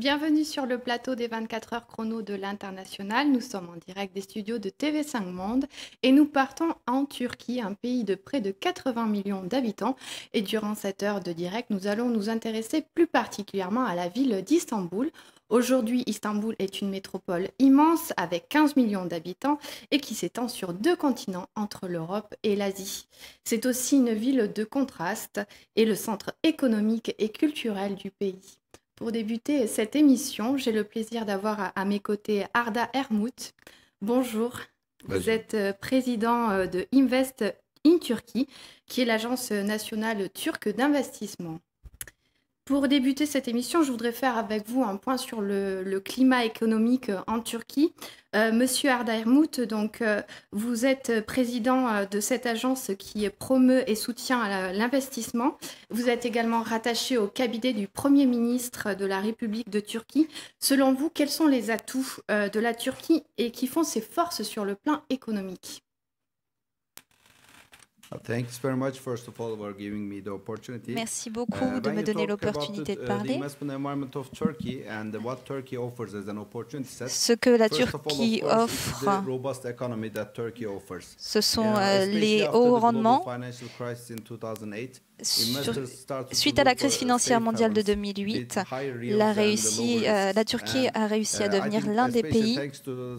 Bienvenue sur le plateau des 24 heures chrono de l'International. Nous sommes en direct des studios de TV5 Monde et nous partons en Turquie, un pays de près de 80 millions d'habitants. Et durant cette heure de direct, nous allons nous intéresser plus particulièrement à la ville d'Istanbul. Aujourd'hui, Istanbul est une métropole immense avec 15 millions d'habitants et qui s'étend sur 2 continents entre l'Europe et l'Asie. C'est aussi une ville de contraste et le centre économique et culturel du pays. Pour débuter cette émission, j'ai le plaisir d'avoir à mes côtés Arda Ermut. Bonjour, vous êtes président de Invest in Turkey, qui est l'agence nationale turque d'investissement. Pour débuter cette émission, je voudrais faire avec vous un point sur le climat économique en Turquie. Monsieur Arda Ermut, donc, vous êtes président de cette agence qui promeut et soutient l'investissement. Vous êtes également rattaché au cabinet du Premier ministre de la République de Turquie. Selon vous, quels sont les atouts de la Turquie et qui font ses forces sur le plan économique? Merci beaucoup de me donner l'opportunité de parler. Ce que la Turquie offre, ce sont les hauts rendements. Suite à la crise financière mondiale de 2008, la Turquie a réussi à devenir l'un des pays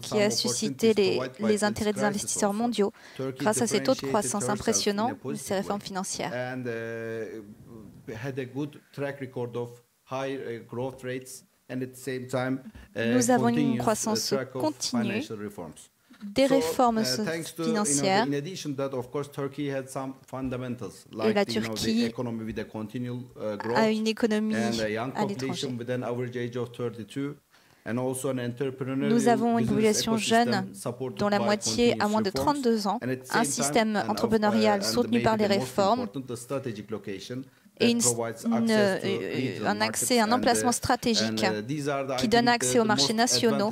qui a suscité les intérêts des investisseurs mondiaux grâce à ses taux de croissance impressionnants et ses réformes financières. Nous avons une croissance continue, des réformes financières, et la Turquie a une économie à l'étranger. Nous avons une population jeune dont la moitié a moins de 32 ans, un système entrepreneurial soutenu par les réformes et un emplacement stratégique qui donne accès aux marchés nationaux,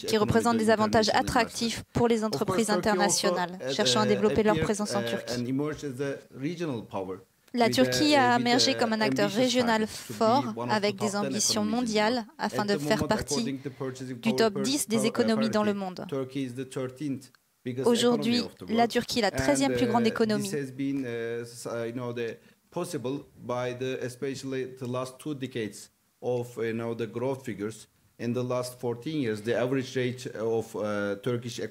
qui représentent des avantages attractifs pour les entreprises internationales cherchant à développer leur présence en Turquie. La Turquie a émergé comme un acteur régional fort avec des ambitions mondiales afin de faire partie du top 10 des économies dans le monde. Aujourd'hui, la Turquie est la 13e plus grande économie.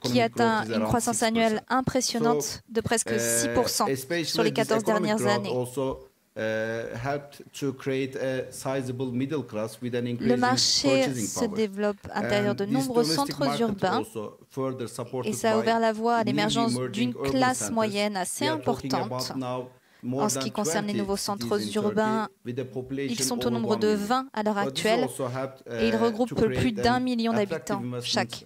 Qui atteint une croissance annuelle impressionnante de presque 6% sur les 14 dernières années. Le marché se développe à l'intérieur de nombreux centres urbains et ça a ouvert la voie à l'émergence d'une classe moyenne assez importante. En ce qui concerne les nouveaux centres urbains, ils sont au nombre de 20 à l'heure actuelle et ils regroupent plus d'1 million d'habitants chaque.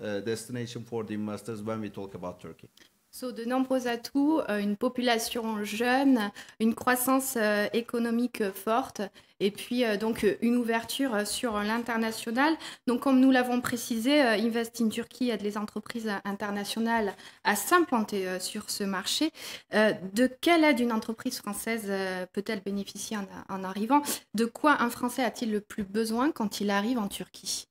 De nombreux atouts, une population jeune, une croissance économique forte et puis donc une ouverture sur l'international. Donc comme nous l'avons précisé, Invest in Turkey aide les entreprises internationales à s'implanter sur ce marché. De quelle aide une entreprise française peut-elle bénéficier en arrivant? De quoi un Français a-t-il le plus besoin quand il arrive en Turquie?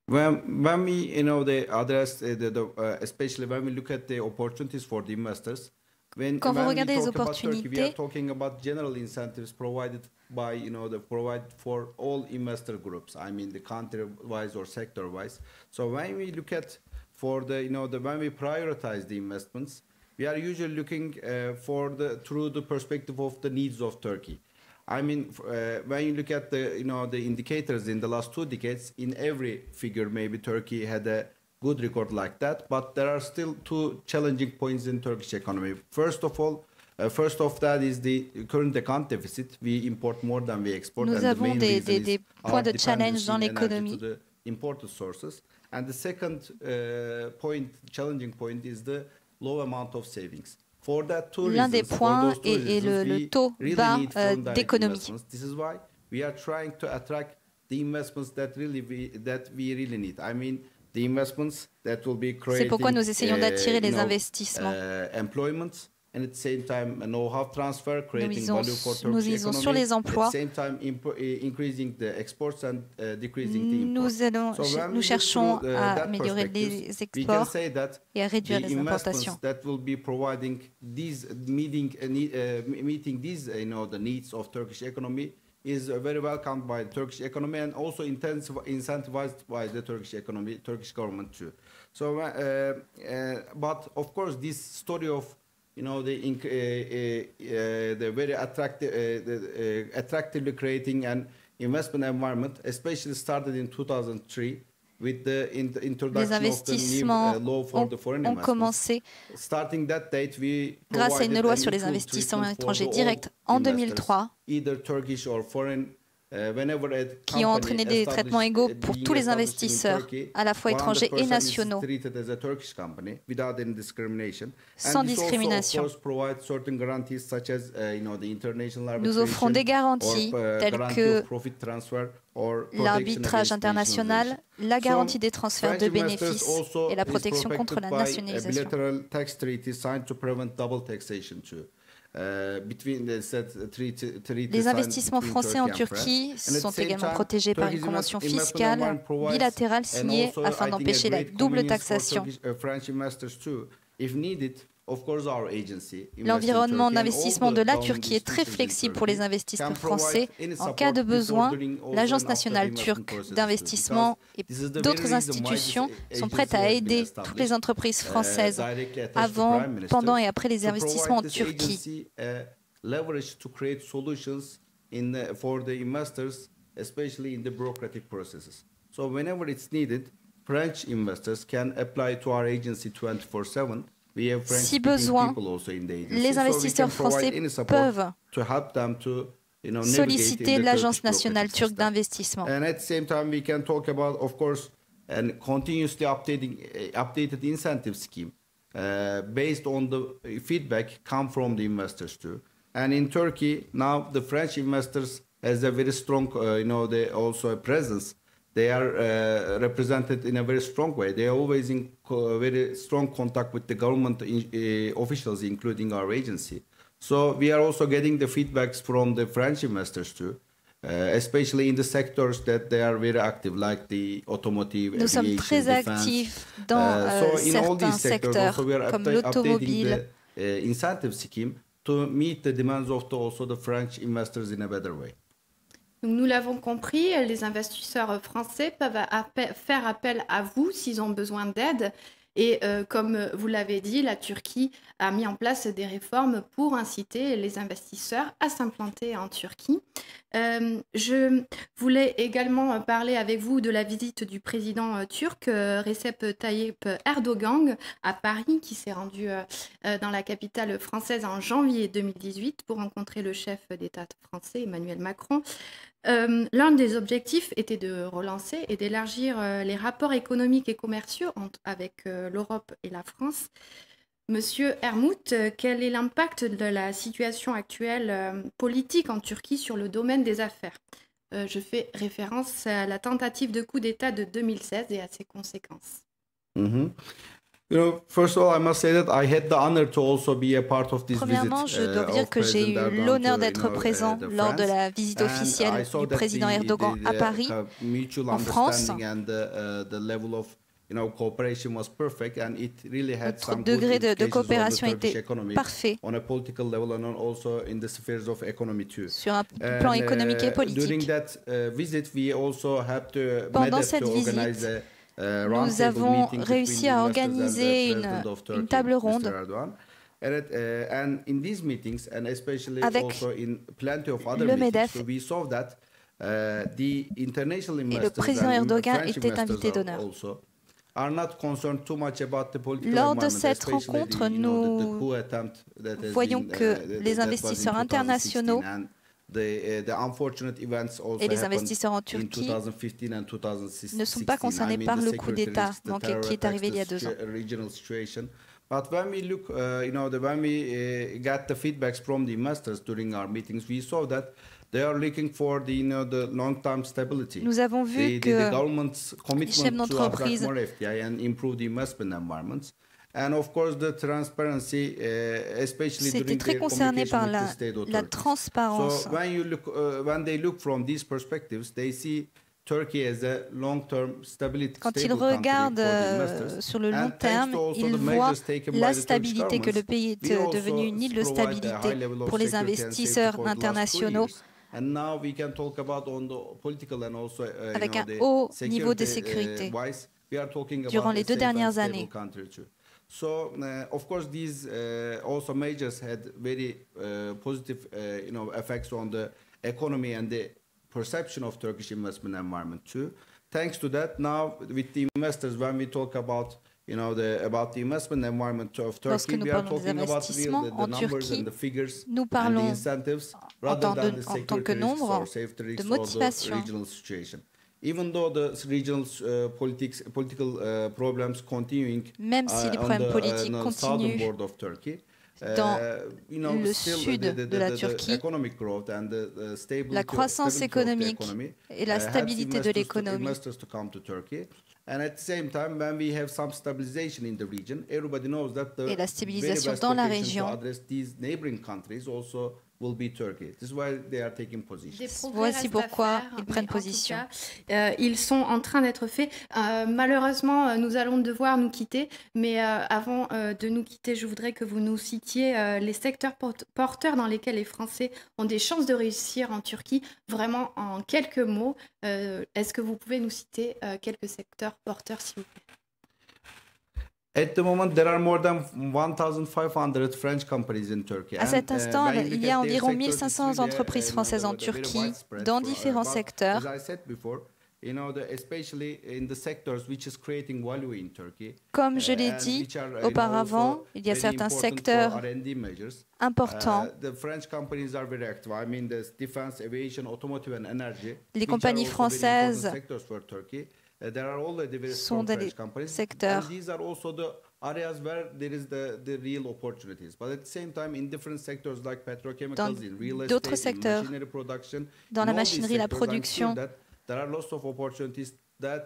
When we address especially when we look at the opportunities for the investors, quand vous regardez les opportunités, we are talking about general incentives provided by provide for all investor groups. I mean the country-wise or sector-wise. So when we look at for when we prioritize the investments, we are usually looking through the perspective of the needs of Turkey. I mean, when you look at the indicators in the last 2 decades, in every figure, maybe Turkey had a good record like that, but there are still 2 challenging points in Turkish economy. First of that is the current account deficit. We import more than we export. Nous avons des points de challenge dans l'économie. Imported sources. And the second challenging point is the low amount of savings. L'un des points est le taux bas d'économie. This is why we are trying to attract the investments that we really need. I mean, the investments that will be creating C'est pourquoi nous essayons d'attirer les investissements. Employment and at the same time know-how transfer, creating value for nous Turkish misons economy, sur les emplois. at the same time increasing the exports and decreasing the imports. Nous cherchons à améliorer les exports et à réduire les importations. That will be providing these meeting these the needs of Turkish economy is very welcomed by the Turkish economy and also incentivized by the Turkish government too. So, but of course, this story of the very attractive, attractively creating an investment environment, especially started in 2003 with the introduction of the new law for the foreign investments. Starting that date, we grâce à une loi sur les investissements étrangers directs en 2003, either Turkish or foreign, qui ont entraîné des traitements égaux pour tous les investisseurs, à la fois étrangers et nationaux, sans discrimination. Nous offrons des garanties telles que l'arbitrage international, la garantie des transferts de bénéfices et la protection contre la nationalisation. Les investissements français en Turquie sont également protégés par une convention fiscale bilatérale signée afin d'empêcher la double taxation. L'environnement d'investissement de la Turquie est très flexible pour les investisseurs français. En cas de besoin, l'Agence nationale turque d'investissement et d'autres institutions sont prêtes à aider toutes les entreprises françaises avant, pendant et après les investissements en Turquie. Leverage to create solutions for the investors, especially in the bureaucratic processes. So whenever it's needed, French investors can apply to our agency 24/7. Si besoin, les investisseurs français peuvent solliciter l'Agence nationale turque d'investissement. And at the same time, we can talk about, of course, a continuously updated incentive scheme based on the feedback come from the investors too. And in Turkey, now the French investors has a very strong, they also a presence. They are represented in a very strong way. They are always in very strong contact with the government officials, including our agency. So we are also getting the feedbacks from the French investors too, especially in the sectors that they are very active, like the automotive, Nous sommes très actifs dans certains secteurs, comme l'automobile. Incentive scheme to meet the demands of also the French investors in a better way. Donc, nous l'avons compris, les investisseurs français peuvent faire appel à vous s'ils ont besoin d'aide. Et comme vous l'avez dit, la Turquie a mis en place des réformes pour inciter les investisseurs à s'implanter en Turquie. Je voulais également parler avec vous de la visite du président turc Recep Tayyip Erdogan à Paris, qui s'est rendu dans la capitale française en janvier 2018 pour rencontrer le chef d'État français Emmanuel Macron. L'un des objectifs était de relancer et d'élargir les rapports économiques et commerciaux avec l'Europe et la France. Monsieur Ermut, quel est l'impact de la situation actuelle politique en Turquie sur le domaine des affaires? Je fais référence à la tentative de coup d'État de 2016 et à ses conséquences. First of all, I must say that I had the honor to also be a part of this visit. Premièrement, je dois dire que j'ai eu l'honneur d'être présent lors de la visite officielle du président Erdogan à Paris, en France. Notre degré de coopération était parfait sur un plan économique et politique. Pendant cette visite, nous avons réussi à organiser une table ronde avec le MEDEF et le président Erdogan était invité d'honneur. Lors de cette rencontre, nous voyons que les investisseurs internationaux et les investisseurs en Turquie ne sont pas concernés par le coup d'État qui est arrivé il y a 2 ans. But when we look, when we got the feedbacks from the investors during our meetings, we saw that they are looking for the long-term stability. Nous avons vu que the government's commitment to attract more FDI and improve the investment environments. C'était très concerné par la transparence. Quand ils regardent sur le long terme, ils voient la stabilité, que le pays est devenu une île de stabilité pour les investisseurs internationaux, avec un haut niveau de sécurité durant les 2 dernières années. So, of course, these also measures had very positive, effects on the economy and the perception of Turkish investment environment too. Thanks to that, now with the investors, when we talk about, about the investment environment of Turkey, we are talking about the numbers and the figures and the incentives rather than the security risks or safety risks or the regional situation. Even though the regional political problems continuing même si les problèmes politiques continuent dans le sud de la Turquie, la croissance économique et la stabilité de l'économie. Et la stabilisation dans la région. Voici pourquoi ils prennent position. Ils sont en train d'être faits. Malheureusement, nous allons devoir nous quitter. Mais avant de nous quitter, je voudrais que vous nous citiez les secteurs porteurs dans lesquels les Français ont des chances de réussir en Turquie. Vraiment, en quelques mots, est-ce que vous pouvez nous citer quelques secteurs porteurs, s'il vous plaît? At the moment, there are more than 1,500 French companies in Turkey. À cet instant, il y a environ 1500 entreprises françaises en Turquie, dans différents secteurs. Comme je l'ai dit auparavant, il y a certains secteurs importants. Les compagnies françaises sont dans les secteurs. Dans d'autres secteurs, dans la machinerie, la production,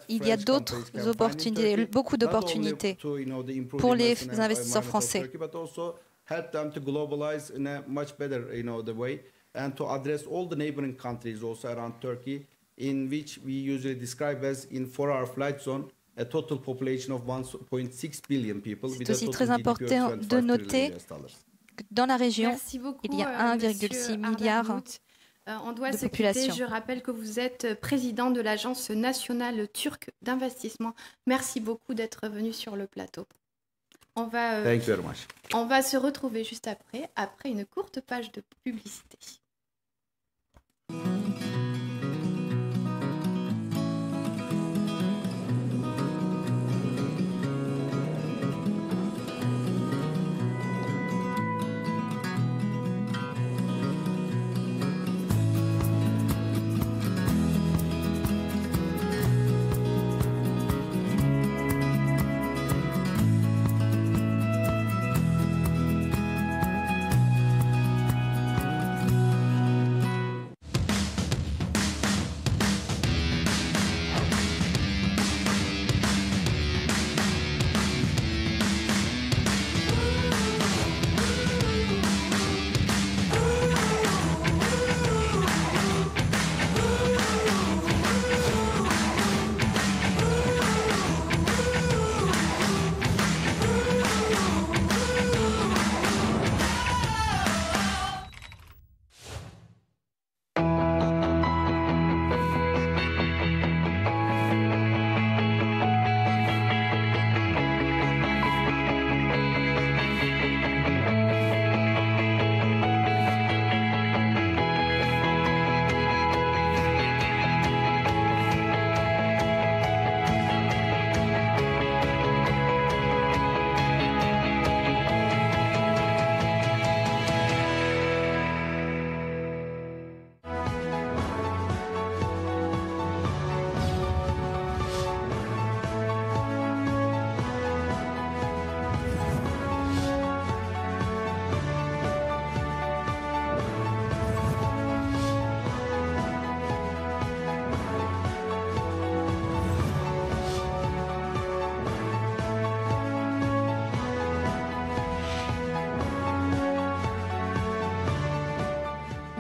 il y a d'autres opportunités, beaucoup d'opportunités pour les investisseurs français. In which we usually describe as in 4-hour flight zone a total population of 1.6 billion people. C'est aussi très important de noter que dans la région, il y a 1,6 milliard on doit de se population. Quitter. Je rappelle que vous êtes président de l'Agence nationale turque d'investissement. Merci beaucoup d'être venu sur le plateau. On va se retrouver juste après une courte page de publicité.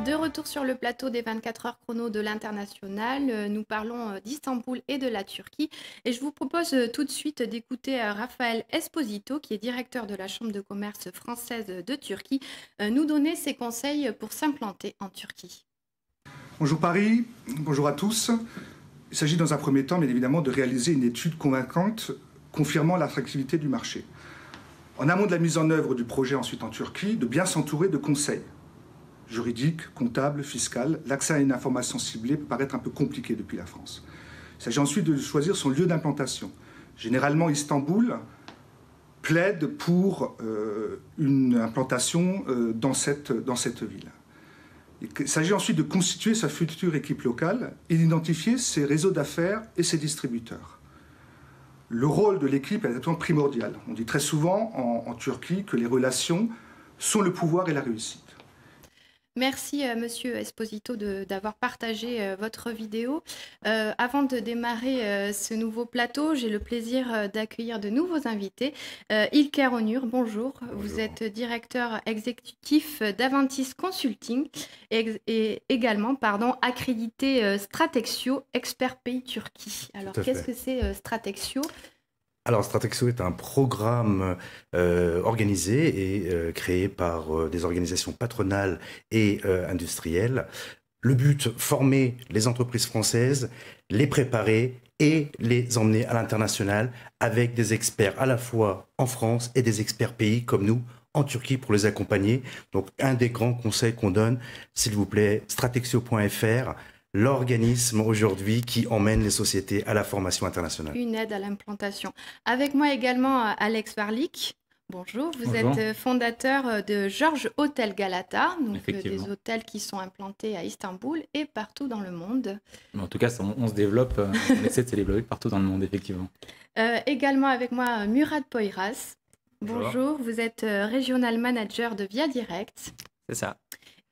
De retour sur le plateau des 24 heures chrono de l'international, nous parlons d'Istanbul et de la Turquie. Et je vous propose tout de suite d'écouter Raphaël Esposito, qui est directeur de la Chambre de commerce française de Turquie, nous donner ses conseils pour s'implanter en Turquie. Bonjour Paris, bonjour à tous. Il s'agit dans un premier temps, bien évidemment, de réaliser une étude convaincante confirmant l'attractivité du marché. En amont de la mise en œuvre du projet ensuite en Turquie, de bien s'entourer de conseils juridiques, comptables, fiscales. L'accès à une information ciblée peut paraître un peu compliqué depuis la France. Il s'agit ensuite de choisir son lieu d'implantation. Généralement, Istanbul plaide pour une implantation dans cette ville. Il s'agit ensuite de constituer sa future équipe locale et d'identifier ses réseaux d'affaires et ses distributeurs. Le rôle de l'équipe est absolument primordial. On dit très souvent en Turquie que les relations sont le pouvoir et la réussite. Merci Monsieur Esposito d'avoir partagé votre vidéo. Avant de démarrer ce nouveau plateau, j'ai le plaisir d'accueillir de nouveaux invités. Ilker Onur, bonjour. Vous êtes directeur exécutif d'Aventis Consulting et également accrédité Stratexio, expert pays Turquie. Alors qu'est-ce que c'est Stratexio ? Alors, Stratexio est un programme organisé et créé par des organisations patronales et industrielles. Le but, former les entreprises françaises, les préparer et les emmener à l'international avec des experts à la fois en France et des experts pays comme nous en Turquie pour les accompagner. Donc, un des grands conseils qu'on donne, s'il vous plaît, stratexio.fr, l'organisme aujourd'hui qui emmène les sociétés à la formation internationale. Une aide à l'implantation. Avec moi également Alex Varlik. Bonjour, vous êtes fondateur de Georges Hôtel Galata, donc des hôtels qui sont implantés à Istanbul et partout dans le monde. En tout cas, on se développe, on essaie de se développer partout dans le monde, effectivement. Également avec moi Murat Poyraz. Bonjour, vous êtes Regional Manager de Via Direct. C'est ça.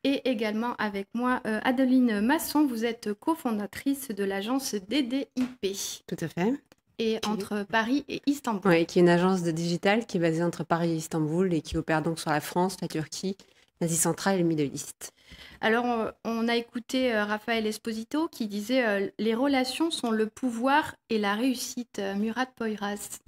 Et également avec moi, Adeline Masson, vous êtes cofondatrice de l'agence DDIP. Tout à fait. Et entre Paris et Istanbul. Oui, qui est une agence de digital qui est basée entre Paris et Istanbul et qui opère donc sur la France, la Turquie, l'Asie centrale et le Middle East. Alors, on a écouté Raphaël Esposito qui disait les relations sont le pouvoir et la réussite. Murat Poyraz,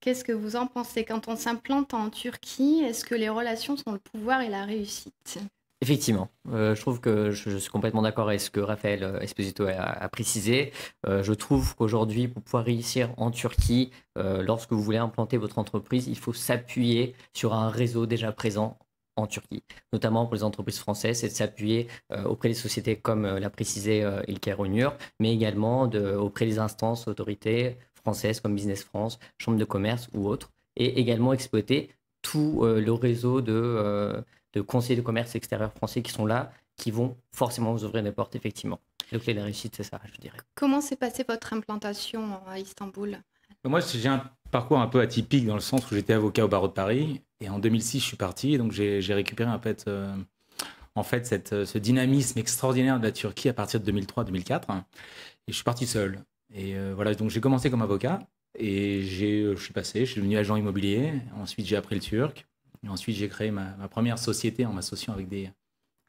qu'est-ce que vous en pensez? Quand on s'implante en Turquie, est-ce que les relations sont le pouvoir et la réussite? Effectivement, je trouve que je suis complètement d'accord avec ce que Raphaël Esposito a précisé. Je trouve qu'aujourd'hui, pour pouvoir réussir en Turquie, lorsque vous voulez implanter votre entreprise, il faut s'appuyer sur un réseau déjà présent en Turquie, notamment pour les entreprises françaises, c'est de s'appuyer auprès des sociétés comme l'a précisé Ilker Onur, mais également auprès des instances, autorités françaises comme Business France, Chambre de commerce ou autres, et également exploiter tout le réseau de conseillers de commerce extérieur français qui sont là, qui vont forcément vous ouvrir des portes, effectivement. Le clé de la réussite, c'est ça, je dirais. Comment s'est passée votre implantation à Istanbul? Moi, j'ai un parcours un peu atypique dans le sens où j'étais avocat au barreau de Paris. Et en 2006, je suis parti. Et donc, j'ai récupéré ce dynamisme extraordinaire de la Turquie à partir de 2003-2004. Et je suis parti seul. Et voilà, donc j'ai commencé comme avocat. Et je suis devenu agent immobilier. Ensuite, j'ai appris le turc. Et ensuite, j'ai créé ma première société en m'associant avec une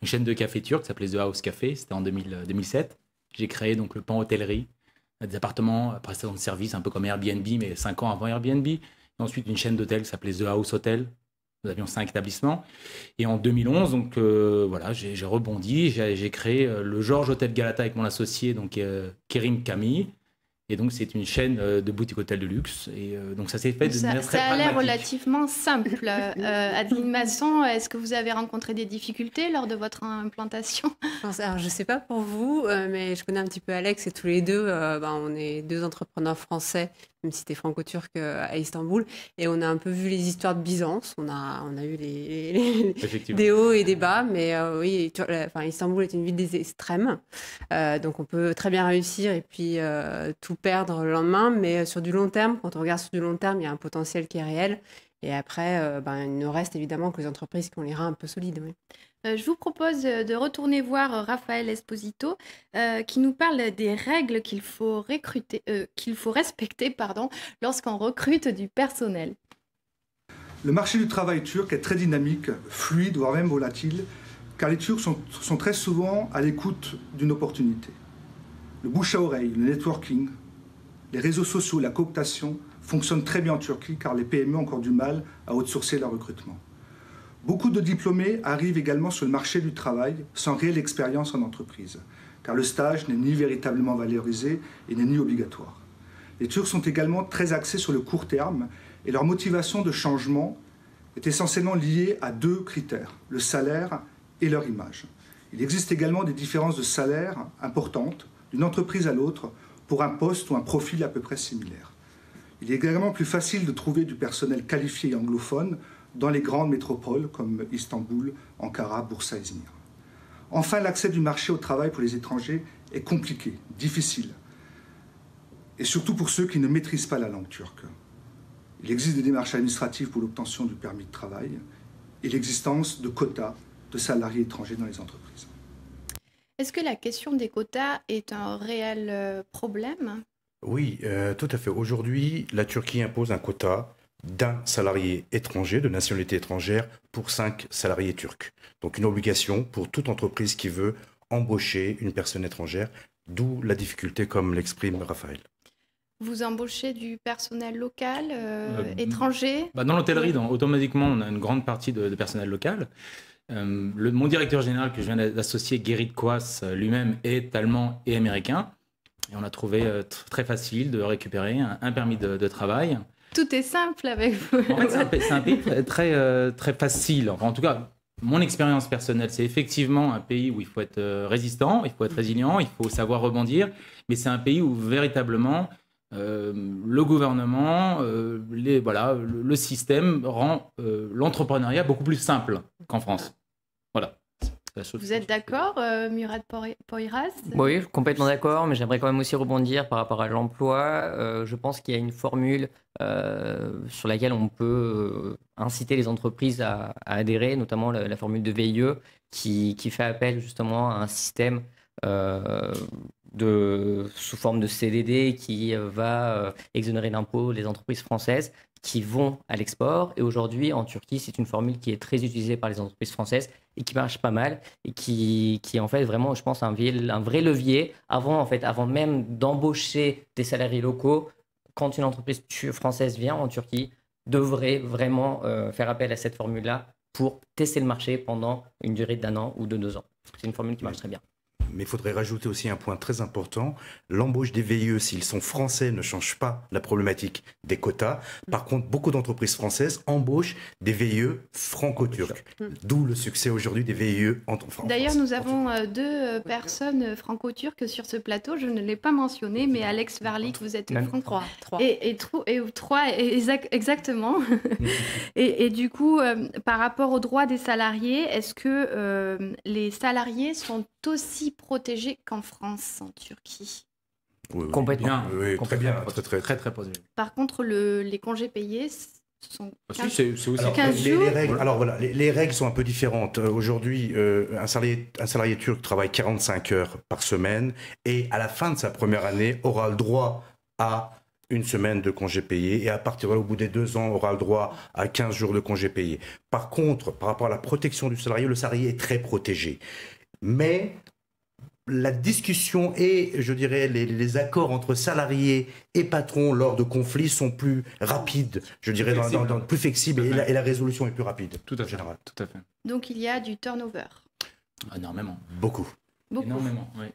chaîne de café turc qui s'appelait The House Café. C'était en 2007. J'ai créé donc le pan hôtellerie, des appartements, prestations de services, un peu comme Airbnb, mais 5 ans avant Airbnb. Et ensuite, une chaîne d'hôtels qui s'appelait The House Hotel. Nous avions 5 établissements. Et en 2011, donc, j'ai rebondi. J'ai créé le Georges Hôtel Galata avec mon associé, donc Kerim Camille. Et donc, c'est une chaîne de boutiques hôtels de luxe. Et donc, ça s'est fait de manière très pragmatique. Ça a l'air relativement simple. Adeline Masson, est-ce que vous avez rencontré des difficultés lors de votre implantation? Alors, je ne sais pas pour vous, mais je connais un petit peu Alex et tous les deux, on est deux entrepreneurs français, même si c'était franco-turc à Istanbul. Et on a un peu vu les histoires de Byzance. On a eu des hauts et des bas. Mais oui, Istanbul est une ville des extrêmes. Donc, on peut très bien réussir et puis tout perdre le lendemain. Mais sur du long terme, quand on regarde sur du long terme, il y a un potentiel qui est réel. Et après, il ne reste évidemment que les entreprises qui ont les reins un peu solides. Oui. Je vous propose de retourner voir Raphaël Esposito qui nous parle des règles qu'il faut respecter lorsqu'on recrute du personnel. Le marché du travail turc est très dynamique, fluide, voire même volatile, car les Turcs sont très souvent à l'écoute d'une opportunité. Le bouche à oreille, le networking, les réseaux sociaux, la cooptation fonctionnent très bien en Turquie car les PME ont encore du mal à outsourcer leur recrutement. Beaucoup de diplômés arrivent également sur le marché du travail sans réelle expérience en entreprise, car le stage n'est ni véritablement valorisé et n'est ni obligatoire. Les Turcs sont également très axés sur le court terme et leur motivation de changement est essentiellement liée à 2 critères, le salaire et leur image. Il existe également des différences de salaire importantes d'une entreprise à l'autre pour un poste ou un profil à peu près similaire. Il est également plus facile de trouver du personnel qualifié et anglophone dans les grandes métropoles comme Istanbul, Ankara, Bursa et Izmir. Enfin, l'accès du marché au travail pour les étrangers est compliqué, difficile, et surtout pour ceux qui ne maîtrisent pas la langue turque. Il existe des démarches administratives pour l'obtention du permis de travail et l'existence de quotas de salariés étrangers dans les entreprises. Est-ce que la question des quotas est un réel problème ? Oui, tout à fait. Aujourd'hui, la Turquie impose un quota d'un salarié étranger, de nationalité étrangère, pour 5 salariés turcs. Donc une obligation pour toute entreprise qui veut embaucher une personne étrangère, d'où la difficulté, comme l'exprime Raphaël. Vous embauchez du personnel local, étranger ? Dans l'hôtellerie, automatiquement, on a une grande partie de personnel local. Mon directeur général que je viens d'associer, Gerrit Kouas, lui-même est allemand et américain. Et on a trouvé très facile de récupérer un permis de travail. Tout est simple avec vous. En fait, c'est un pays très facile. Enfin, en tout cas, mon expérience personnelle, c'est effectivement un pays où il faut être résistant, il faut être résilient, il faut savoir rebondir. Mais c'est un pays où véritablement le gouvernement, le système rend l'entrepreneuriat beaucoup plus simple qu'en France. Voilà. Vous êtes d'accord, Murat Poyraz ? Oui, complètement d'accord, mais j'aimerais quand même aussi rebondir par rapport à l'emploi. Je pense qu'il y a une formule sur laquelle on peut inciter les entreprises à adhérer, notamment la formule de VIE, qui fait appel justement à un système sous forme de CDD qui va exonérer d'impôts les entreprises françaises qui vont à l'export. Et aujourd'hui, en Turquie, c'est une formule qui est très utilisée par les entreprises françaises et qui marche pas mal et qui est en fait vraiment, je pense, un vrai levier avant même d'embaucher des salariés locaux. Quand une entreprise française vient en Turquie, devrait vraiment faire appel à cette formule-là pour tester le marché pendant une durée d'1 an ou de 2 ans. C'est une formule qui marche très bien. Mais il faudrait rajouter aussi un point très important. L'embauche des VIE, s'ils sont français, ne change pas la problématique des quotas. Par contre, beaucoup d'entreprises françaises embauchent des VIE franco-turcs. D'où le succès aujourd'hui des VIE en France. D'ailleurs, nous avons 2 personnes franco-turques sur ce plateau. Je ne l'ai pas mentionné, mais Alex Varlik, vous êtes franco. 3. Et 3, exactement. Et du coup, par rapport aux droits des salariés, est-ce que les salariés sont aussi protégés qu'en France, en Turquie? Oui, complètement. Oui, très bien. Très protégés. Par contre, les congés payés sont 15, c'est aussi 15 jours. Les règles, alors voilà, les règles sont un peu différentes. Aujourd'hui, un salarié turc travaille 45 heures par semaine et à la fin de sa première année aura le droit à une semaine de congés payés et à partir au bout des 2 ans aura le droit à 15 jours de congés payés. Par contre, par rapport à la protection du salarié, le salarié est très protégé. Mais la discussion et, je dirais, les accords entre salariés et patrons lors de conflits sont plus rapides, je dirais, plus flexibles et la résolution est plus rapide. Tout à fait. Général. Tout à fait. Donc il y a du turnover. Énormément. Beaucoup. Énormément, oui.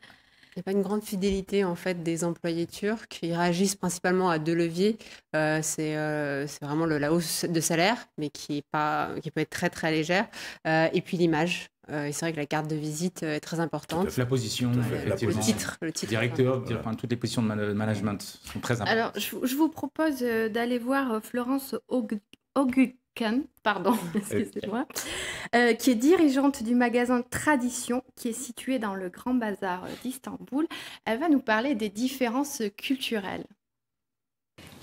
Il n'y a pas une grande fidélité en fait des employés turcs. Ils réagissent principalement à 2 leviers. C'est vraiment la hausse de salaire, mais qui peut être très très légère. Et puis l'image. Et c'est vrai que la carte de visite est très importante. La position, le titre. Directeur, toutes les positions de management sont très importantes. Alors, je vous propose d'aller voir Florence Ogüken, pardon, excusez-moi, qui est dirigeante du magasin Tradition, qui est situé dans le Grand Bazar d'Istanbul. Elle va nous parler des différences culturelles.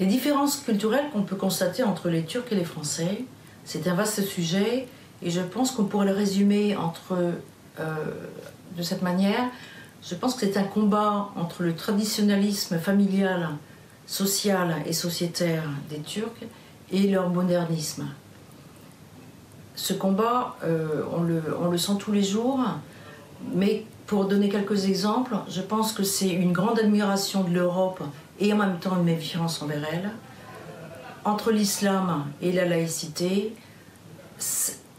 Les différences culturelles qu'on peut constater entre les Turcs et les Français, c'est un vaste sujet. Et je pense qu'on pourrait le résumer de cette manière. Je pense que c'est un combat entre le traditionnalisme familial, social et sociétaire des Turcs et leur modernisme. ce combat, on le sent tous les jours, mais pour donner quelques exemples, je pense que c'est une grande admiration de l'Europe et en même temps une méfiance envers elle. Entre l'islam et la laïcité,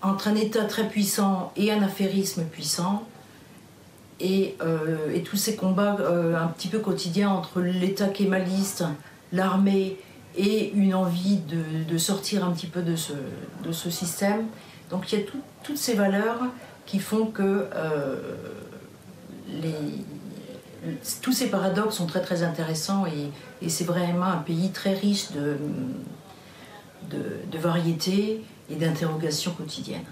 entre un État très puissant et un affairisme puissant, et tous ces combats un petit peu quotidiens entre l'État kémaliste, l'armée et une envie de sortir un petit peu de ce système. Donc il y a toutes ces valeurs qui font que tous ces paradoxes sont très très intéressants et c'est vraiment un pays très riche de variétés et d'interrogations quotidiennes.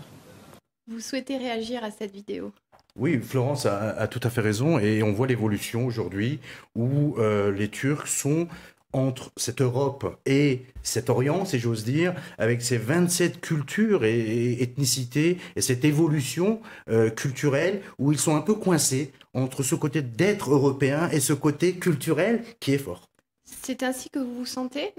Vous souhaitez réagir à cette vidéo ? Oui, Florence a tout à fait raison et on voit l'évolution aujourd'hui où les Turcs sont entre cette Europe et cet Orient, si j'ose dire, avec ces 27 cultures et ethnicités et cette évolution culturelle où ils sont un peu coincés entre ce côté d'être européen et ce côté culturel qui est fort. C'est ainsi que vous vous sentez ?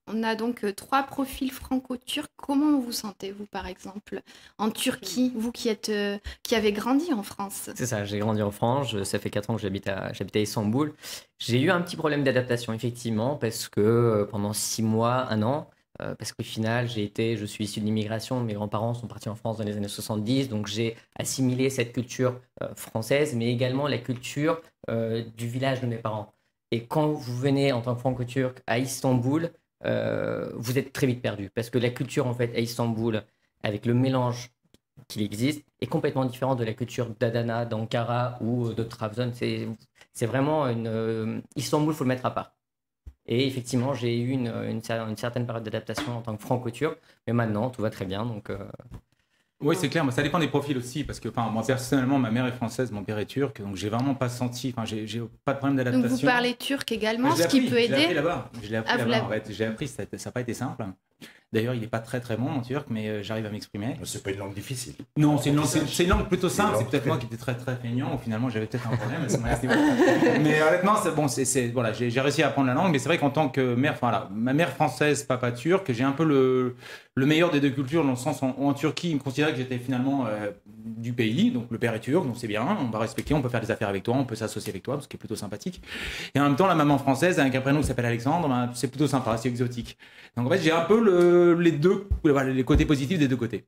On a donc 3 profils franco-turcs. Comment vous sentez-vous, par exemple, en Turquie, vous qui avez grandi en France ? C'est ça, j'ai grandi en France. Ça fait 4 ans que j'habite à Istanbul. J'ai eu un petit problème d'adaptation, effectivement, parce que pendant 6 mois, 1 an, parce qu'au final, je suis issu de l'immigration. Mes grands-parents sont partis en France dans les années 70, donc j'ai assimilé cette culture française, mais également la culture du village de mes parents. Et quand vous venez en tant que franco-turc à Istanbul, vous êtes très vite perdu parce que la culture en fait à Istanbul, avec le mélange qu'il existe, est complètement différente de la culture d'Adana, d'Ankara ou de Trabzon. C'est vraiment Istanbul, il faut le mettre à part. Et effectivement, j'ai eu une certaine période d'adaptation en tant que franco-turc, mais maintenant tout va très bien. Donc, Oui, c'est clair, mais ça dépend des profils aussi, parce que moi personnellement, ma mère est française, mon père est turc, donc j'ai vraiment pas senti, j'ai pas de problème d'adaptation. Donc vous parlez turc également, ce qui peut aider. Je l'ai appris là-bas, en fait, ça n'a pas été simple. D'ailleurs, il n'est pas très très bon en turc, mais j'arrive à m'exprimer. C'est pas une langue difficile. Non, c'est une langue plutôt simple. C'est peut-être moi qui étais très très feignant, ou finalement j'avais peut-être un problème. Mais honnêtement, voilà, j'ai réussi à apprendre la langue, mais c'est vrai qu'en tant que mère, ma mère française, papa turc, j'ai un peu le meilleur des deux cultures, dans le sens où en Turquie, ils me considéraient que j'étais finalement du pays, donc le père est turc, donc c'est bien, on va respecter, on peut faire des affaires avec toi, on peut s'associer avec toi, ce qui est plutôt sympathique. Et en même temps, la maman française, avec un prénom qui s'appelle Alexandre, c'est plutôt sympa, c'est exotique. Donc en fait, j'ai un peu les côtés positifs des deux côtés.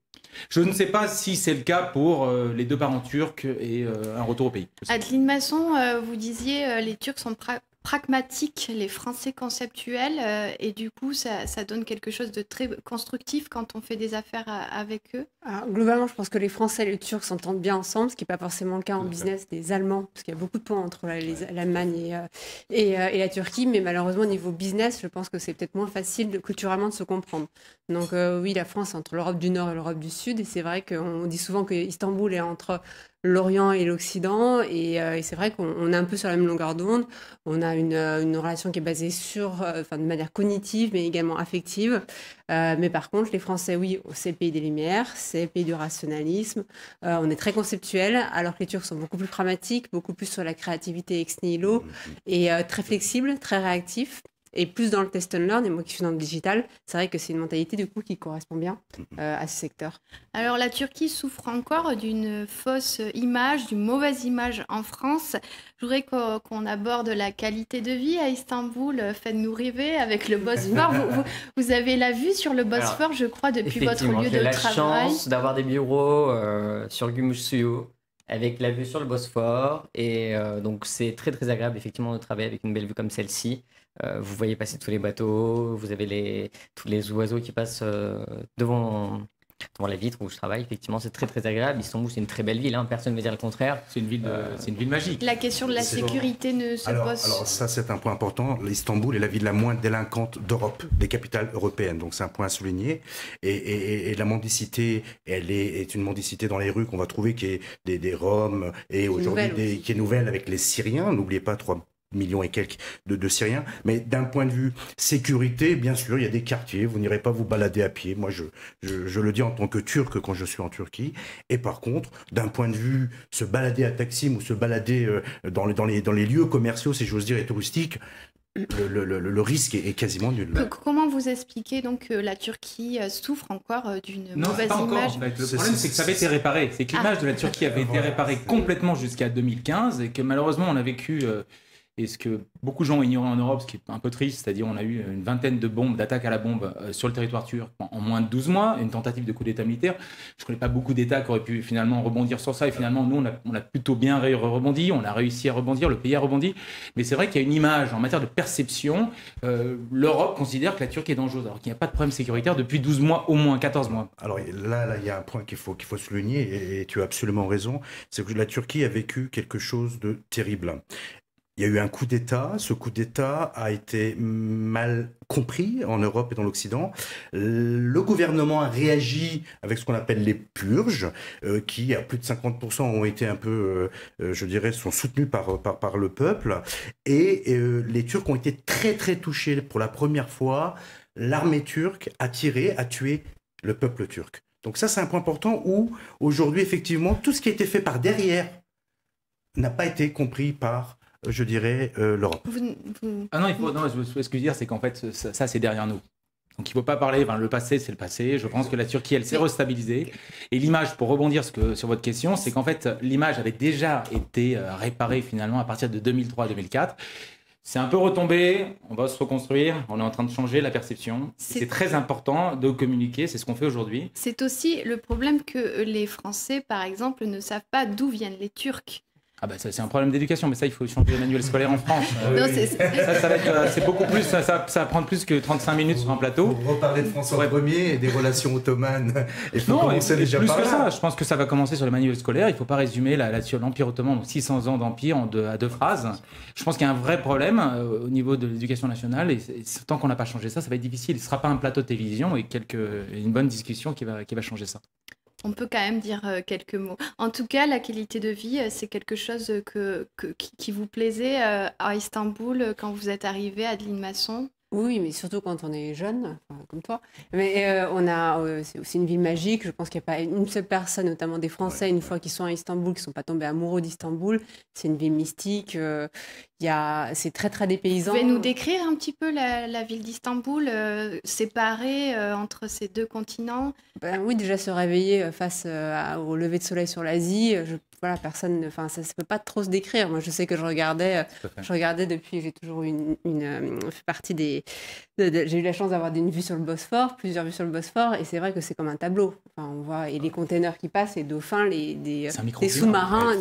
Je ne sais pas si c'est le cas pour les deux parents turcs et un retour au pays. Adeline Masson, vous disiez les Turcs sont pragmatiques, les Français conceptuels, et du coup, ça donne quelque chose de très constructif quand on fait des affaires avec eux. Alors, globalement, je pense que les Français et les Turcs s'entendent bien ensemble, ce qui n'est pas forcément le cas en business des Allemands, parce qu'il y a beaucoup de points entre l'Allemagne et la Turquie, mais malheureusement, au niveau business, je pense que c'est peut-être moins facile culturellement de se comprendre. Donc oui, la France est entre l'Europe du Nord et l'Europe du Sud, et c'est vrai qu'on dit souvent que Istanbul est entre l'Orient et l'Occident, et c'est vrai qu'on est un peu sur la même longueur d'onde. On a une relation qui est basée de manière cognitive, mais également affective. Mais par contre, les Français, oui, c'est le pays des Lumières, c'est le pays du rationalisme. On est très conceptuel, alors que les Turcs sont beaucoup plus pragmatiques, beaucoup plus sur la créativité ex nihilo, et très flexibles, très réactifs. Et plus dans le test and learn, et moi qui suis dans le digital, c'est vrai que c'est une mentalité du coup qui correspond bien à ce secteur. Alors la Turquie souffre encore d'une fausse image, d'une mauvaise image en France. Je voudrais qu'on aborde la qualité de vie à Istanbul. Faites-nous rêver avec le Bosphore. vous avez la vue sur le Bosphore, je crois, depuis votre lieu de travail. J'ai la chance d'avoir des bureaux sur Gümüşsuyu, avec la vue sur le Bosphore. Et donc c'est très très agréable effectivement de travailler avec une belle vue comme celle-ci. Vous voyez passer tous les bateaux, vous avez tous les oiseaux qui passent devant la vitre où je travaille. Effectivement, c'est très très agréable. Istanbul, c'est une très belle ville, personne ne veut dire le contraire. C'est une ville magique. La question de la sécurité ne se pose. Alors ça, c'est un point important. Istanbul est la ville la moins délinquante d'Europe, des capitales européennes. Donc c'est un point à souligner. Et la mendicité, elle est une mendicité dans les rues qu'on va trouver qui est des Roms et aujourd'hui qui est nouvelle avec les Syriens. N'oubliez pas 3 millions et quelques de Syriens, mais d'un point de vue sécurité, bien sûr, il y a des quartiers, vous n'irez pas vous balader à pied, moi je le dis en tant que Turc quand je suis en Turquie, et par contre, d'un point de vue se balader à Taksim ou se balader dans les lieux commerciaux, si j'ose dire, et touristiques, le risque est quasiment nul. Comment vous expliquez donc que la Turquie souffre encore d'une mauvaise image? En fait. Le problème, c'est que ça avait été réparé. C'est que l'image de la Turquie avait été réparée complètement jusqu'à 2015 et que malheureusement, on a vécu... Et ce que beaucoup de gens ont ignoré en Europe, ce qui est un peu triste, c'est-à-dire on a eu une vingtaine de bombes, d'attaques à la bombe sur le territoire turc en moins de 12 mois, une tentative de coup d'État militaire. Je ne connais pas beaucoup d'États qui auraient pu finalement rebondir sur ça. Et finalement, nous, on a plutôt bien rebondi, on a réussi à rebondir, le pays a rebondi. Mais c'est vrai qu'il y a une image en matière de perception. L'Europe considère que la Turquie est dangereuse, alors qu'il n'y a pas de problème sécuritaire depuis 12 mois, au moins 14 mois. Alors là, il y a un point qu'il faut souligner, et tu as absolument raison, c'est que la Turquie a vécu quelque chose de terrible. Il y a eu un coup d'État. Ce coup d'État a été mal compris en Europe et dans l'Occident. Le gouvernement a réagi avec ce qu'on appelle les purges, qui à plus de 50% ont été un peu, je dirais, sont soutenus par le peuple. Et les Turcs ont été très très touchés. Pour la première fois, l'armée turque a tué le peuple turc. Donc ça, c'est un point important où aujourd'hui, effectivement, tout ce qui a été fait par derrière n'a pas été compris par, je dirais, l'Europe. Ah non, ce que je veux dire, c'est qu'en fait, ça c'est derrière nous. Donc il ne faut pas parler, le passé c'est le passé. Je pense que la Turquie, elle s'est restabilisée. Et l'image, pour rebondir sur votre question, c'est qu'en fait, l'image avait déjà été réparée finalement à partir de 2003-2004. C'est un peu retombé, on va se reconstruire, on est en train de changer la perception. C'est très important de communiquer, c'est ce qu'on fait aujourd'hui. C'est aussi le problème que les Français, par exemple, ne savent pas d'où viennent les Turcs. Ah bah ça, c'est un problème d'éducation, mais ça, il faut changer les manuels scolaires en France. Non, c'est beaucoup plus, ça va prendre plus que 35 minutes sur un plateau. Pour reparler de François Ier et des relations ottomanes, il faut commencer déjà plus par que là. Ça, je pense que ça va commencer sur les manuels scolaires. Il ne faut pas résumer l'Empire ottoman, donc 600 ans d'empire à deux phrases. Je pense qu'il y a un vrai problème au niveau de l'éducation nationale, et tant qu'on n'a pas changé ça, ça va être difficile. Ce ne sera pas un plateau de télévision et une bonne discussion qui va changer ça. On peut quand même dire quelques mots. En tout cas, la qualité de vie, c'est quelque chose qui vous plaisait à Istanbul quand vous êtes arrivé à Adeline Masson? Oui, mais surtout quand on est jeune, comme toi. Mais c'est aussi une ville magique. Je pense qu'il n'y a pas une seule personne, notamment des Français, une fois qu'ils sont à Istanbul, qui ne sont pas tombés amoureux d'Istanbul. C'est une ville mystique. C'est très, très dépaysant. Vous pouvez nous décrire un petit peu la ville d'Istanbul, séparée entre ces deux continents? Oui, déjà se réveiller face au lever de soleil sur l'Asie. Voilà, personne, ça ne peut pas trop se décrire. Moi, je sais que je regardais depuis, j'ai toujours fait partie j'ai eu la chance d'avoir une vue sur le Bosphore, plusieurs vues sur le Bosphore, et c'est vrai que c'est comme un tableau. On voit, et les containers qui passent, les dauphins, des sous-marins.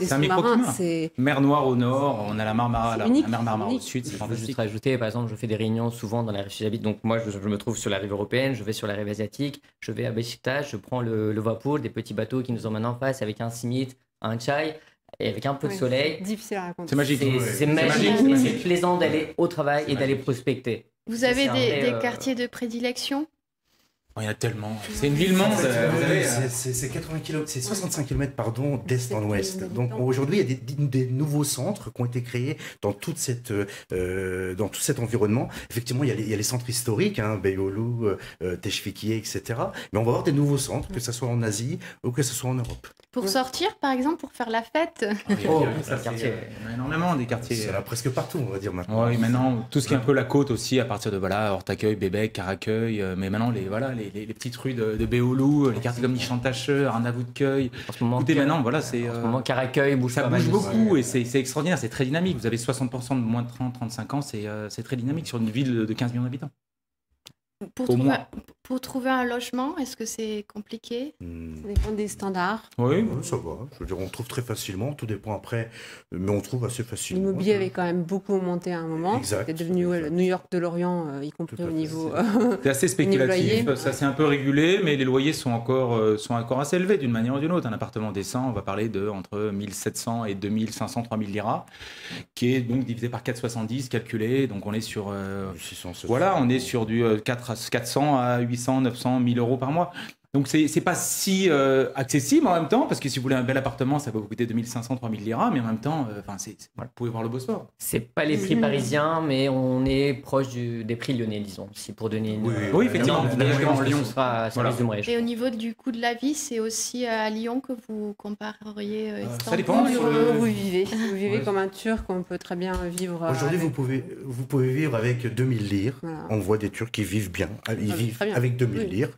C'est mer Noire au nord, on a la Marmara, la mer Marmara au sud. Je veux juste rajouter, par exemple, je fais des réunions souvent dans la rive j'habite, donc moi je me trouve sur la rive européenne, je vais sur la rive asiatique, je vais à Beşiktaş, je prends le Vapur, des petits bateaux qui nous emmènent en face avec un simit, un chai, et avec un peu de soleil. C'est difficile à raconter. C'est magique. C'est magique, mais c'est plaisant d'aller au travail et d'aller prospecter. Vous avez des quartiers de prédilection? Il y en a tellement. C'est une ville monde. C'est 80 km, c'est 65 km d'est en ouest. Donc aujourd'hui, il y a des nouveaux centres qui ont été créés dans tout cet environnement. Effectivement, il y a les centres historiques, Beyoğlu, Teşvikiye, etc. Mais on va avoir des nouveaux centres, que ce soit en Asie ou que ce soit en Europe. Pour sortir, par exemple, pour faire la fête? Il y a énormément des quartiers. C'est là presque partout, on va dire maintenant. Oui, maintenant, tout ce qui est un peu la côte aussi, à partir de Ortaköy, Bebek, Karaköy, mais maintenant, les petites rues de Beyoğlu, les quartiers comme Nişantaşı, Arnavutköy. Écoutez, maintenant, c'est... En ce moment, Karaköy bouge ça bouge beaucoup et c'est extraordinaire, c'est très dynamique. Vous avez 60% de moins de 30-35 ans, c'est très dynamique sur une ville de 15 millions d'habitants. Pour trouver un logement, est-ce que c'est compliqué? Ça dépend des standards. Oui, ça va. Je veux dire, on trouve très facilement. Tout dépend après, mais on trouve assez facilement. L'immobilier avait quand même beaucoup monté à un moment. Exact. C'est devenu le New York de l'Orient, y compris au niveau. C'est assez spéculatif. Ça s'est un peu régulé, mais les loyers sont encore assez élevés d'une manière ou d'une autre. Un appartement décent, on va parler de entre 1700 et 2500, 3000 liras, qui est donc divisé par 4,70 calculé. Donc on est sur on est sur du 400 à 800, 900, 1000 euros par mois. Donc c'est pas si accessible en même temps, parce que si vous voulez un bel appartement, ça va vous coûter 2500-3000 liras, mais en même temps, vous pouvez voir le Bosphore. C'est pas les prix parisiens, mais on est proche des prix lyonnais, disons. Si pour donner une... Oui, effectivement. Lyon sera service de Mourège. Et au niveau du coût de la vie, c'est aussi à Lyon que vous compareriez Istanbul. Ça dépend. Vous vivez. Vous vivez comme un Turc, on peut très bien vivre. Aujourd'hui, vous pouvez vivre avec 2000 lires. Voilà. On voit des Turcs qui vivent bien. Ils vivent avec 2000 lires.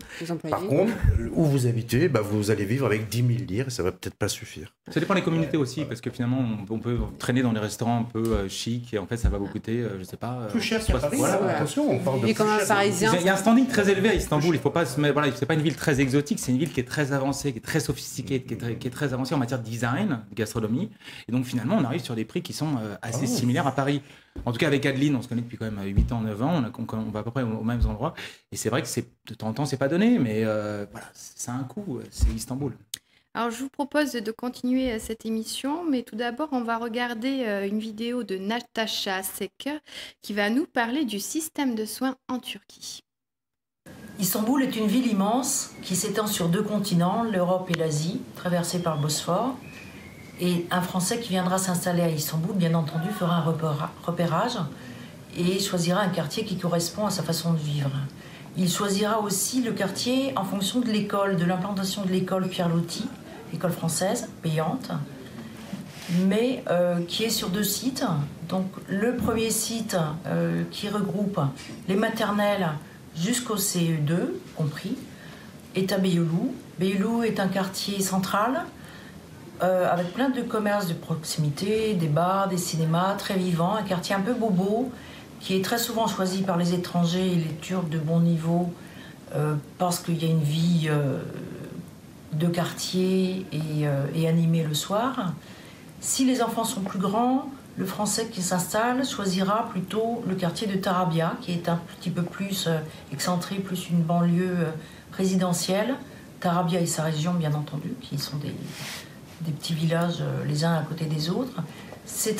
Par contre, où vous habitez, vous allez vivre avec 10 000 lires et ça va peut-être pas suffire. Ça dépend des communautés aussi, parce que finalement, on peut traîner dans des restaurants un peu chics et en fait, ça va vous coûter, je sais pas... Plus cher qu'à Paris. Voilà, attention, on parle de comme un Parisien. Il y a un standing très élevé à Istanbul. Il faut pas se mettre... Voilà, c'est pas une ville très exotique, c'est une ville qui est très avancée, qui est très sophistiquée, qui est très avancée en matière de design, de gastronomie. Et donc finalement, on arrive sur des prix qui sont assez similaires à Paris. En tout cas, avec Adeline, on se connaît depuis quand même 8 ans, 9 ans, on va à peu près aux mêmes endroits. Et c'est vrai que de temps en temps, c'est pas donné, mais voilà, ça a un coût, c'est Istanbul. Alors, je vous propose de continuer cette émission, mais tout d'abord, on va regarder une vidéo de Natasha Seker qui va nous parler du système de soins en Turquie. Istanbul est une ville immense qui s'étend sur 2 continents, l'Europe et l'Asie, traversée par le Bosphore. Et un Français qui viendra s'installer à Istanbul, bien entendu, fera un repérage et choisira un quartier qui correspond à sa façon de vivre. Il choisira aussi le quartier en fonction de l'école, de l'implantation de l'école Pierre Loti, l'école française, payante, mais qui est sur 2 sites. Donc le premier site qui regroupe les maternelles jusqu'au CE2, compris, est à Beyoğlu. Beyoğlu est un quartier central, avec plein de commerces de proximité, des bars, des cinémas, très vivants, un quartier un peu bobo, qui est très souvent choisi par les étrangers et les Turcs de bon niveau, parce qu'il y a une vie de quartier et animée le soir. Si les enfants sont plus grands, le Français qui s'installe choisira plutôt le quartier de Tarabya, qui est un petit peu plus excentré, plus une banlieue résidentielle. Tarabya et sa région, bien entendu, qui sont des petits villages les uns à côté des autres. Ce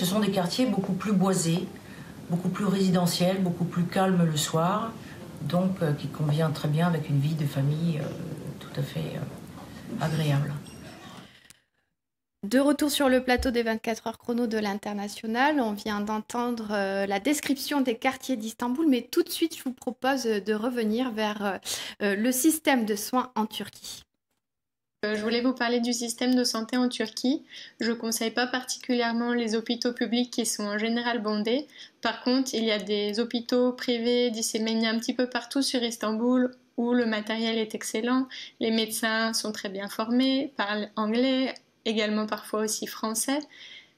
sont des quartiers beaucoup plus boisés, beaucoup plus résidentiels, beaucoup plus calmes le soir, donc qui convient très bien avec une vie de famille tout à fait agréable. De retour sur le plateau des 24 heures chrono de l'International, on vient d'entendre la description des quartiers d'Istanbul, mais tout de suite, je vous propose de revenir vers le système de soins en Turquie. Je voulais vous parler du système de santé en Turquie. Je ne conseille pas particulièrement les hôpitaux publics qui sont en général bondés. Par contre, il y a des hôpitaux privés disséminés un petit peu partout sur Istanbul où le matériel est excellent, les médecins sont très bien formés, parlent anglais, également parfois aussi français.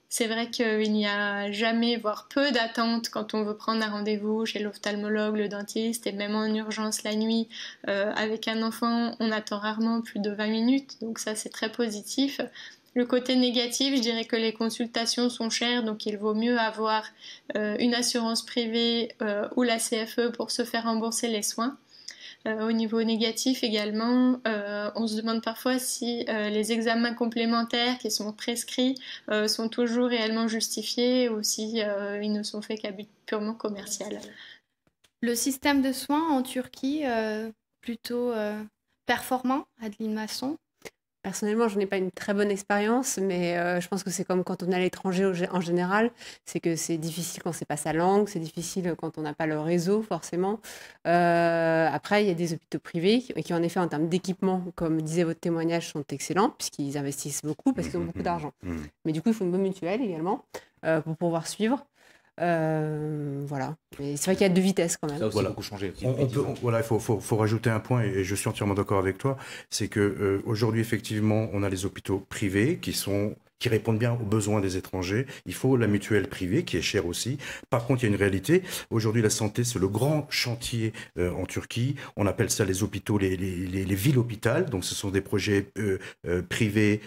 C'est vrai qu'il n'y a jamais, voire peu d'attente quand on veut prendre un rendez-vous chez l'ophtalmologue, le dentiste, et même en urgence la nuit. Avec un enfant, on attend rarement plus de 20 minutes, donc ça c'est très positif. Le côté négatif, je dirais que les consultations sont chères, donc il vaut mieux avoir une assurance privée ou la CFE pour se faire rembourser les soins. Au niveau négatif également, on se demande parfois si les examens complémentaires qui sont prescrits sont toujours réellement justifiés ou si ils ne sont faits qu'à but purement commercial. Le système de soins en Turquie, plutôt performant, Adeline Masson? Personnellement, je n'ai pas une très bonne expérience, mais je pense que c'est comme quand on est à l'étranger en général, c'est que c'est difficile quand c'est pas sa langue, c'est difficile quand on n'a pas le réseau forcément. Après, il y a des hôpitaux privés qui en effet, en termes d'équipement, comme disait votre témoignage, sont excellents puisqu'ils investissent beaucoup parce qu'ils ont beaucoup d'argent. Mais du coup, il faut une bonne mutuelle également pour pouvoir suivre. Voilà. Mais c'est vrai qu'il y a 2 vitesses quand même. Ça a aussi beaucoup changé. Il faut rajouter un point, et je suis entièrement d'accord avec toi, c'est que aujourd'hui effectivement on a les hôpitaux privés qui répondent bien aux besoins des étrangers. Il faut la mutuelle privée, qui est chère aussi. Par contre, il y a une réalité. Aujourd'hui, la santé, c'est le grand chantier en Turquie. On appelle ça les hôpitaux, les villes-hôpitales. Donc, ce sont des projets privés,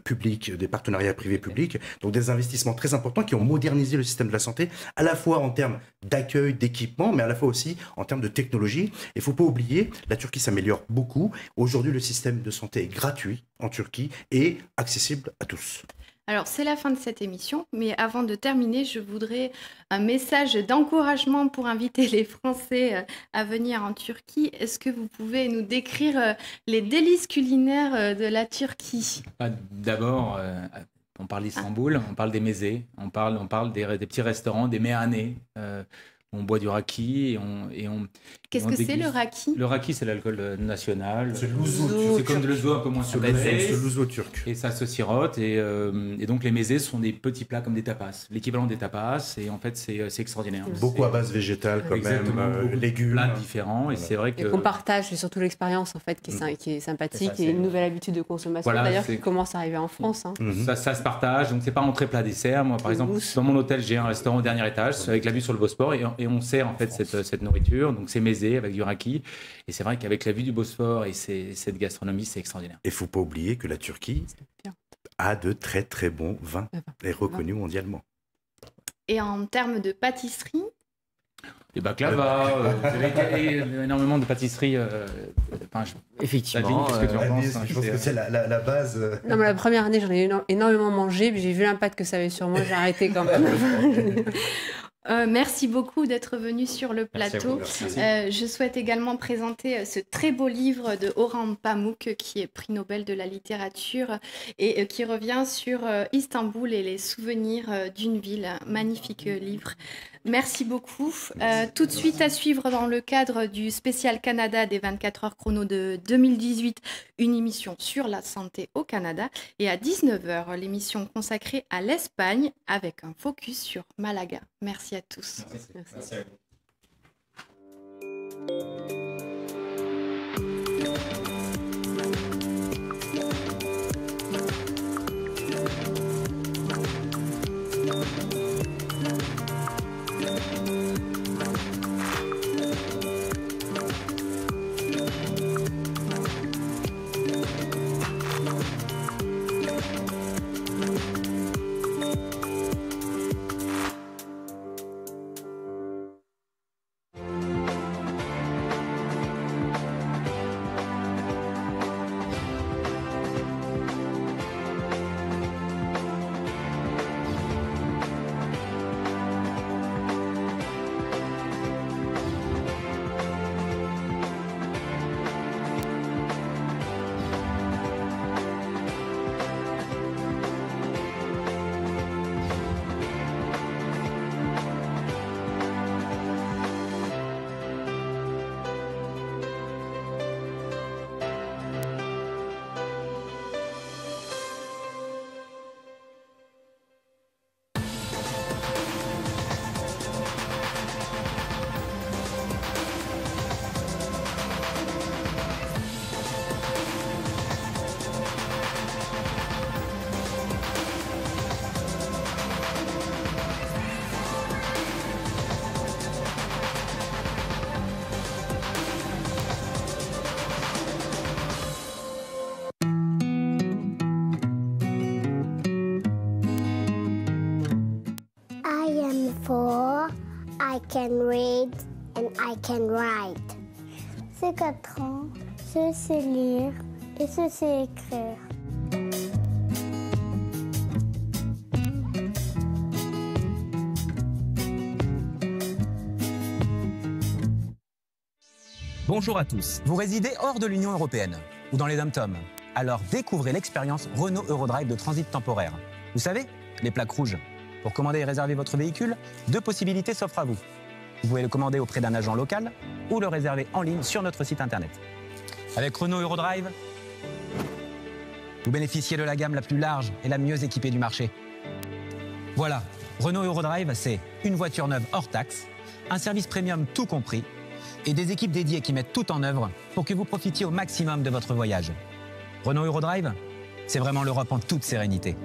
publics, des partenariats privés-publics. Donc, des investissements très importants qui ont modernisé le système de la santé, à la fois en termes d'accueil, d'équipement, mais à la fois aussi en termes de technologie. Il ne faut pas oublier, la Turquie s'améliore beaucoup. Aujourd'hui, le système de santé est gratuit en Turquie et accessible à tous. Alors, c'est la fin de cette émission, mais avant de terminer, je voudrais un message d'encouragement pour inviter les Français à venir en Turquie. Est-ce que vous pouvez nous décrire les délices culinaires de la Turquie? D'abord, on parle d'Istanbul, on parle des mezés, on parle des petits restaurants, des méhanés. On boit du raki et on Qu'est-ce que c'est le raki? Le raki, c'est l'alcool national. C'est l'ouzo. C'est comme de l'ouzo un peu moins sucré. C'est l'ouzo turc. Et ça se sirote. Et donc les mezés sont des petits plats comme des tapas, l'équivalent des tapas. Et en fait, c'est extraordinaire. Beaucoup à base végétale quand même, légumes. Plats différents. Et c'est vrai que... Et qu'on partage, c'est surtout l'expérience en fait qui est sympathique et une nouvelle habitude de consommation d'ailleurs qui commence à arriver en France. Hein. Ça se partage. Donc c'est pas entrée plat dessert. Moi par exemple, dans mon hôtel, j'ai un restaurant au dernier étage avec la vue sur le Bosphore et on sert en fait cette nourriture. Donc c'est mezé avec du raki. Et c'est vrai qu'avec la vue du Bosphore et cette gastronomie, c'est extraordinaire. Et il ne faut pas oublier que la Turquie a de très très bons vins et reconnus mondialement. Et en termes de pâtisserie? Des baklava, énormément de pâtisseries. Effectivement. Je pense que c'est la base. Non, mais la première année, j'en ai énormément mangé, puis j'ai vu l'impact que ça avait sur moi, j'ai arrêté quand même. Merci beaucoup d'être venu sur le plateau. Je souhaite également présenter ce très beau livre de Orhan Pamuk, qui est prix Nobel de la littérature et qui revient sur Istanbul et les souvenirs d'une ville. Magnifique livre. Merci beaucoup. Tout de suite à suivre dans le cadre du spécial Canada des 24 heures chrono de 2018, une émission sur la santé au Canada. Et à 19h, l'émission consacrée à l'Espagne avec un focus sur Malaga. Merci à tous. Merci à vous. I can read and I can write. C'est 4 ans, je sais lire et je sais écrire. Bonjour à tous. Vous résidez hors de l'Union européenne ou dans les dom-toms. Alors découvrez l'expérience Renault Eurodrive de transit temporaire. Vous savez, les plaques rouges. Pour commander et réserver votre véhicule, 2 possibilités s'offrent à vous. Vous pouvez le commander auprès d'un agent local ou le réserver en ligne sur notre site internet. Avec Renault Eurodrive, vous bénéficiez de la gamme la plus large et la mieux équipée du marché. Voilà, Renault Eurodrive, c'est une voiture neuve hors taxe, un service premium tout compris et des équipes dédiées qui mettent tout en œuvre pour que vous profitiez au maximum de votre voyage. Renault Eurodrive, c'est vraiment l'Europe en toute sérénité.